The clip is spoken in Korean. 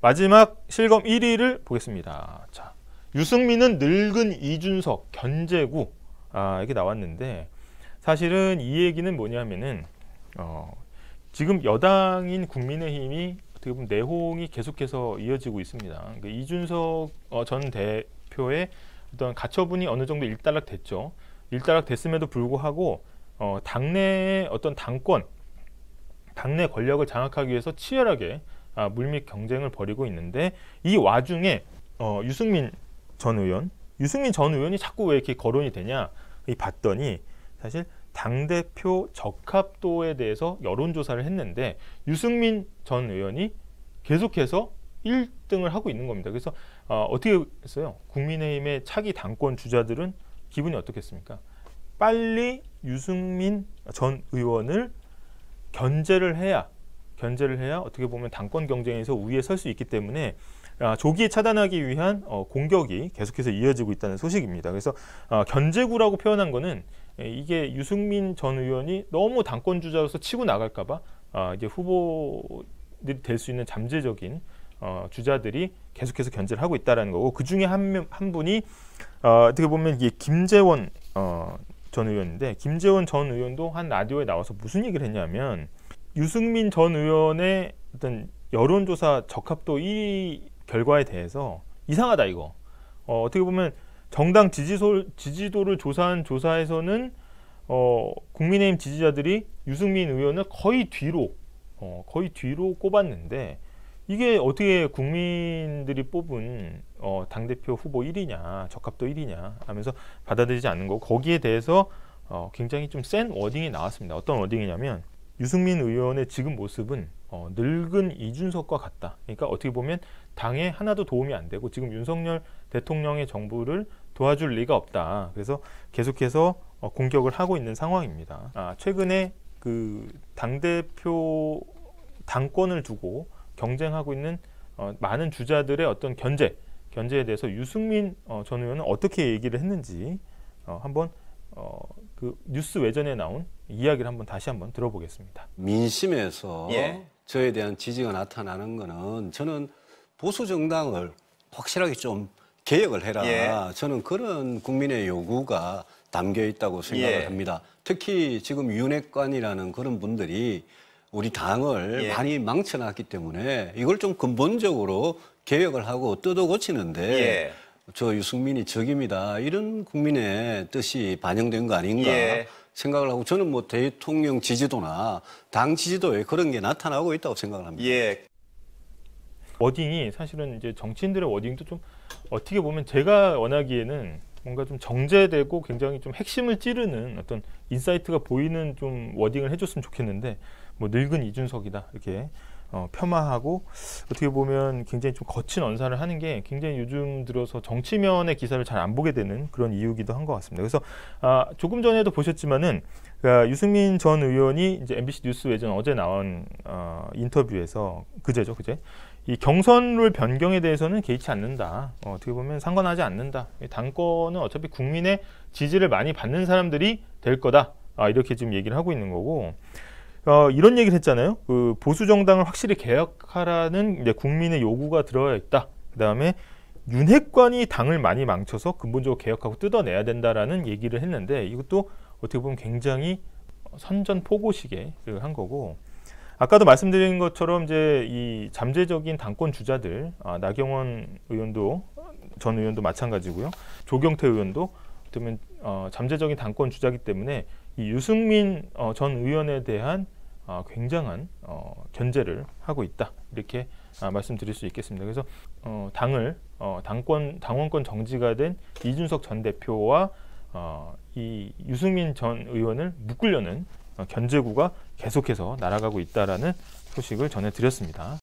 마지막 실검 1위를 보겠습니다. 자, 유승민은 늙은 이준석 견제구 이게 나왔는데 사실은 이 얘기는 뭐냐면은 지금 여당인 국민의힘이 어떻게 보면 내홍이 계속해서 이어지고 있습니다. 그러니까 이준석 전 대표의 어떤 가처분이 어느 정도 일단락됐죠. 일단락됐음에도 불구하고 당내의 어떤 당권, 당내 권력을 장악하기 위해서 치열하게 물밑 경쟁을 벌이고 있는데 이 와중에 유승민 전 의원이 자꾸 왜 이렇게 거론이 되냐 봤더니 사실 당대표 적합도에 대해서 여론조사를 했는데 유승민 전 의원이 계속해서 1등을 하고 있는 겁니다. 그래서 어떻게 했어요? 국민의힘의 차기 당권 주자들은 기분이 어떻겠습니까? 빨리 유승민 전 의원을 견제를 해야 어떻게 보면 당권 경쟁에서 우위에 설 수 있기 때문에 조기에 차단하기 위한 공격이 계속해서 이어지고 있다는 소식입니다. 그래서 견제구라고 표현한 거는 이게 유승민 전 의원이 너무 당권 주자로서 치고 나갈까봐 이제 후보들이 될 수 있는 잠재적인 주자들이 계속해서 견제를 하고 있다는 거고 그 중에 한 분이 어떻게 보면 이게 김재원 전 의원인데 김재원 전 의원도 한 라디오에 나와서 무슨 얘기를 했냐면 유승민 전 의원의 어떤 여론조사 적합도 1위 결과에 대해서 이상하다 이거. 어떻게 보면 정당 지지도를 조사한 조사에서는 국민의힘 지지자들이 유승민 의원을 거의 뒤로 꼽았는데 이게 어떻게 국민들이 뽑은 당대표 후보 1위냐 적합도 1위냐 하면서 받아들이지 않는 거고 거기에 대해서 굉장히 좀 센 워딩이 나왔습니다. 어떤 워딩이냐면 유승민 의원의 지금 모습은 늙은 이준석과 같다. 그러니까 어떻게 보면 당에 하나도 도움이 안 되고 지금 윤석열 대통령의 정부를 도와줄 리가 없다. 그래서 계속해서 공격을 하고 있는 상황입니다. 최근에 그 당대표 당권을 두고 경쟁하고 있는 많은 주자들의 어떤 견제에 대해서 유승민 전 의원은 어떻게 얘기를 했는지 한번 그 뉴스 외전에 나온 이야기를 다시 한번 들어보겠습니다. 민심에서 저에 대한 지지가 나타나는 거는 저는 보수 정당을 확실하게 좀 개혁을 해라. 저는 그런 국민의 요구가 담겨 있다고 생각을 합니다. 특히 지금 윤핵관이라는 그런 분들이 우리 당을 많이 망쳐놨기 때문에 이걸 좀 근본적으로 개혁을 하고 뜯어 고치는데 저 유승민이 적입니다. 이런 국민의 뜻이 반영된 거 아닌가 생각을 하고 저는 뭐 대통령 지지도나 당 지지도에 그런 게 나타나고 있다고 생각을 합니다. 워딩이 사실은 이제 정치인들의 워딩도 좀 어떻게 보면 제가 원하기에는 뭔가 좀 정제되고 굉장히 좀 핵심을 찌르는 어떤 인사이트가 보이는 좀 워딩을 해줬으면 좋겠는데 뭐 늙은 이준석이다 이렇게 폄하하고 어떻게 보면 굉장히 좀 거친 언사를 하는 게 굉장히 요즘 들어서 정치면의 기사를 잘 안 보게 되는 그런 이유기도 한 것 같습니다. 그래서 조금 전에도 보셨지만은 유승민 전 의원이 이제 MBC 뉴스 외전 어제 나온 인터뷰에서 그제 이 경선룰 변경에 대해서는 개의치 않는다. 어떻게 보면 상관하지 않는다. 당권은 어차피 국민의 지지를 많이 받는 사람들이 될 거다. 이렇게 지금 얘기를 하고 있는 거고. 이런 얘기를 했잖아요. 그 보수 정당을 확실히 개혁하라는 이제 국민의 요구가 들어야 있다. 그다음에 윤핵관이 당을 많이 망쳐서 근본적으로 개혁하고 뜯어내야 된다라는 얘기를 했는데 이것도 어떻게 보면 굉장히 선전포고식의 한 거고. 아까도 말씀드린 것처럼 이제 이 잠재적인 당권 주자들 나경원 전 의원도 마찬가지고요. 조경태 의원도 그러면 잠재적인 당권 주자이기 때문에 이 유승민 전 의원에 대한 굉장한 견제를 하고 있다 이렇게 말씀드릴 수 있겠습니다. 그래서 당원권 정지가 된 이준석 전 대표와 이 유승민 전 의원을 묶으려는 견제구가 계속해서 날아가고 있다라는 소식을 전해드렸습니다.